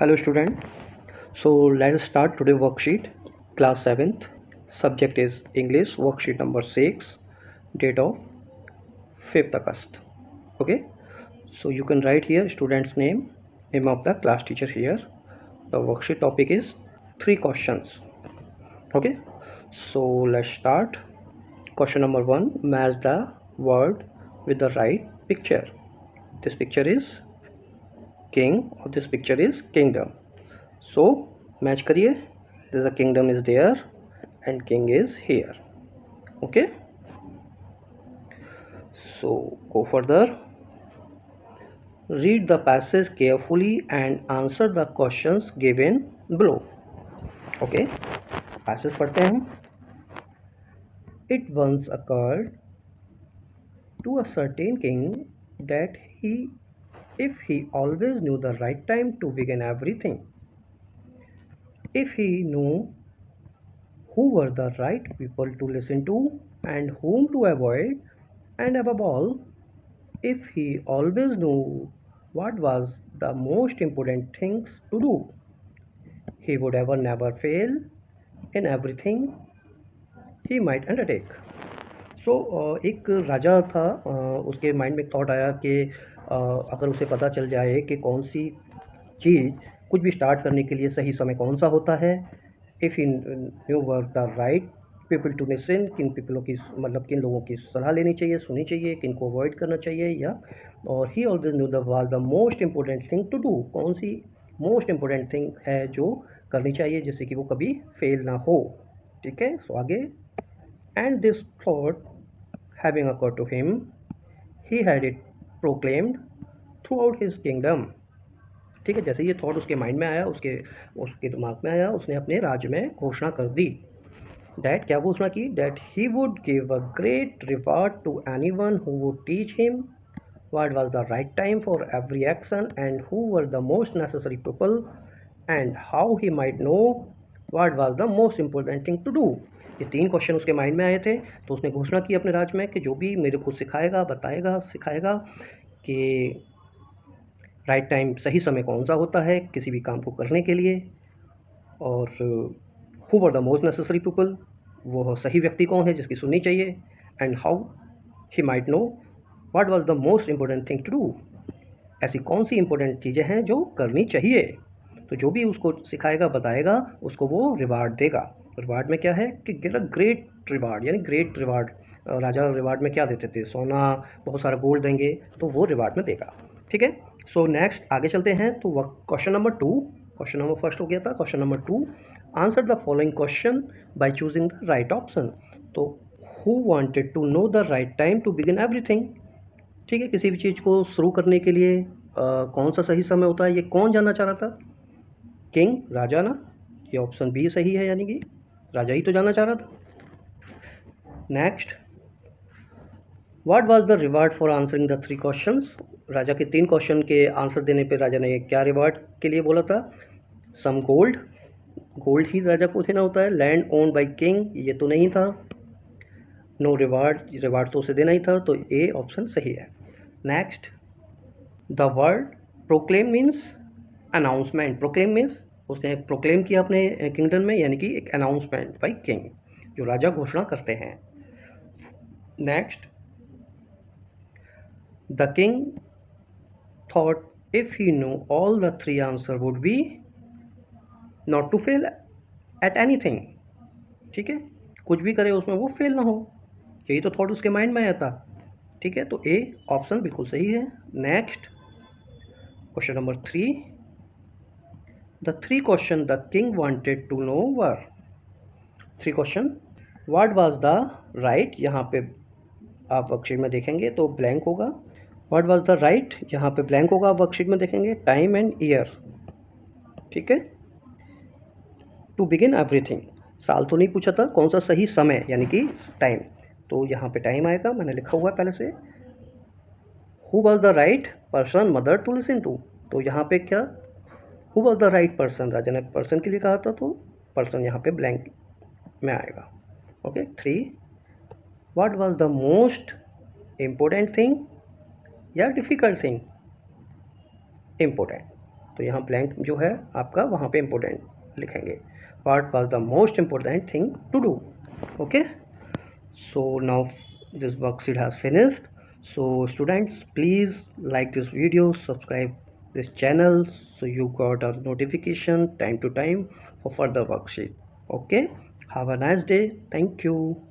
Hello student. So let's start today worksheet. Class 7th. Subject is English. Worksheet number 6. Date of 5th August. Okay. So you can write here student's name of the class teacher here. The worksheet topic is 3 questions. Okay. So let's start. Question number 1. Match the word with the right picture. This picture is king or this picture is kingdom. So match करिए. There's a kingdom is there and king is here. Okay, so go further. Read the passage carefully and answer the questions given below. Okay, passage पढ़ते हैं हम. It once occurred to a certain king that if he always knew the right time to begin everything, if he knew who were the right people to listen to and whom to avoid, and above all, if he always knew what was the most important things to do, he would ever never fail in everything he might undertake. So एक राजा था, उसके mind में एक thought आया कि अगर उसे पता चल जाए कि कौन सी चीज़ कुछ भी स्टार्ट करने के लिए सही समय कौन सा होता है, if in new work the right people to listen, किन पीपलों की मतलब किन लोगों की सलाह लेनी चाहिए, सुननी चाहिए, किन को अवॉइड करना चाहिए, या और ही always knew the was the most important thing to do, कौन सी मोस्ट इम्पोर्टेंट थिंग है जो करनी चाहिए जिससे कि वो कभी फेल ना हो. ठीक है, सो आगे. And this thought having occurred to him, he had it proclaimed throughout his kingdom. ठीक है, जैसे ये थॉट उसके माइंड में आया, उसके दिमाग में आया, उसने अपने राज्य में घोषणा कर दी. डैट क्या घोषणा की? That he would give a great reward to anyone who would teach him what was the right time for every action and who were the most necessary people and how he might know what was the most important thing to do. ये 3 question उसके mind में आए थे, तो उसने घोषणा की अपने राज्य में कि जो भी मेरे को सिखाएगा, बताएगा, सिखाएगा कि राइट टाइम, सही समय कौन सा होता है किसी भी काम को करने के लिए, और who were the most necessary people, वो सही व्यक्ति कौन है जिसकी सुननी चाहिए, and how he might know what was the most important thing to do, ऐसी कौन सी इंपॉर्टेंट चीज़ें हैं जो करनी चाहिए. तो जो भी उसको सिखाएगा, बताएगा, उसको वो रिवार्ड देगा. रिवार्ड में क्या है कि ग्रेट रिवार्ड, यानी ग्रेट रिवार्ड. राजा रिवार्ड में क्या देते थे? सोना, बहुत सारा गोल्ड देंगे, तो वो रिवार्ड में देगा. ठीक है, सो नेक्स्ट आगे चलते हैं. तो question number 2, question number first हो गया था. Question number 2, answer the following question by choosing the right option. तो who wanted to know the right time to begin everything. ठीक है, किसी भी चीज़ को शुरू करने के लिए कौन सा सही समय होता है, ये कौन जानना चाह रहा था? किंग, राजा ना. ये ऑप्शन बी सही है, यानी कि राजा ही तो जानना चाह रहा था. Next, what was the reward for answering the 3 questions. राजा के 3 क्वेश्चन के आंसर देने पे राजा ने क्या रिवार्ड के लिए बोला था? सम गोल्ड, गोल्ड ही राजा को देना होता है. लैंड ओन्ड बाय किंग, ये तो नहीं था. नो रिवार्ड, रिवार्ड तो उसे देना ही था, तो ए ऑप्शन सही है. Next, the word proclaim means announcement. Proclaim means उसने प्रोक्लेम किया अपने किंगडम में, यानी कि एक अनाउंसमेंट बाय किंग, जो राजा घोषणा करते हैं. Next, the king thought if he know all the 3 answer would be not to fail at anything. ठीक है, कुछ भी करे उसमें वो फेल ना हो, यही तो थॉट उसके माइंड में आया था. ठीक है, तो ए ऑप्शन बिल्कुल सही है. Next, question number 3, the 3 question the king wanted to know where. 3 question. What was the right, यहाँ पे आप वर्कशीट में देखेंगे तो ब्लैंक होगा. व्हाट वाज द राइट, यहाँ पे ब्लैंक होगा, आप वर्कशीट में देखेंगे. Time and year. ठीक है, टू बिगिन एवरीथिंग, साल तो नहीं पूछा था, कौन सा सही समय, यानी कि टाइम, तो यहाँ पे टाइम आएगा, मैंने लिखा हुआ है पहले से. Who was the right person mother to listen to, तो यहाँ पे क्या, who was the right person, राजा ने पर्सन के लिए कहा था, तो पर्सन यहाँ पे ब्लैंक में आएगा. Okay. 3, what was the most important thing या डिफ़िकल्ट थिंग? इम्पोर्टेंट. तो यहाँ ब्लैंक जो है आपका वहाँ पे इम्पोर्टेंट लिखेंगे, what was the most important thing to do. Okay, so now this worksheet has finished. So students, please like this video, subscribe this channel so you got a notification time to time for further worksheet. Okay, have a nice day. Thank you.